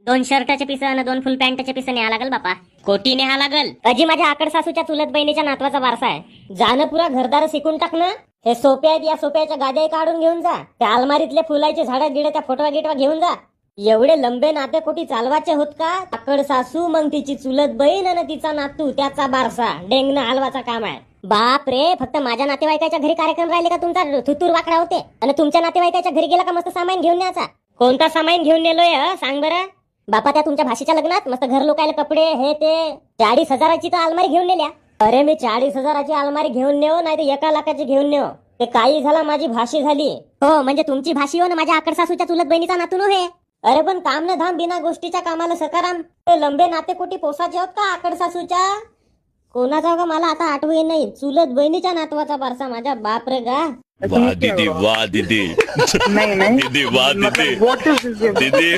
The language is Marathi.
2 शर्टाचे पिस आणि 2 फुल पॅन्टचे पिस न्यावं लागल बापा. कोटी न्यावं लागल. अजी माझ्या आकड सासूच्या चुलत बहिणीच्या नातवाचा वारसा आहे. जाणं पुरा घरदार शिकून टाक ना. हे सोपे आहेत, या सोप्याच्या गाद्या काढून घेऊन जा. त्या अलमारीतले फुलाचे झाडं गिडे त्या फोटवा गिटवा घेऊन जा. एवढे लंबे नाते कोटी चालवायचे होत का? आकड सासू मग तिची चुलत बहीण आणि तिचा नातू त्याचा बारसा डेंगणं हलवाचा काम आहे. बाप रे, फक्त माझ्या नातेवाईकाच्या घरी कार्यक्रम राहिले का तुमचा थुतूर वाकडा होते. आणि तुमच्या नातेवाईकाच्या घरी गेला का मस्त सामान घेऊन न्यायचा. कोणता सामान घेऊन नेलोय सांग बरं बापा. त्या तुमच्या भाषेच्या लग्नात मस्त घर लोकायला कपडे हे ते 40,000ची तर अलमारी घेऊन नेल्या. अरे मी 40,000ची अलमारी घेऊन नेऊ नाही तर 1 लाखाची घेऊन नेऊ. ते काही झाला माझी भाषी झाली. हो म्हणजे तुमची भाषी हो ना माझ्या आकड सासूच्या चुलत बहिणीचा नातू नो हे. अरे पण काम न धाम बिना गोष्टीच्या कामाला सकाराम. ते लंबे नाते कोटी पोसाचे होत का आकड सासूच्या? कोणाचा का मला आता आठवण नाही. चुलत बहिणीच्या नातवाचा वारसा माझ्या बाप रे गा. वाह दीदी वाह दीदी नहीं नहीं दीदी वाह दीदी मतलब what is this? दीदी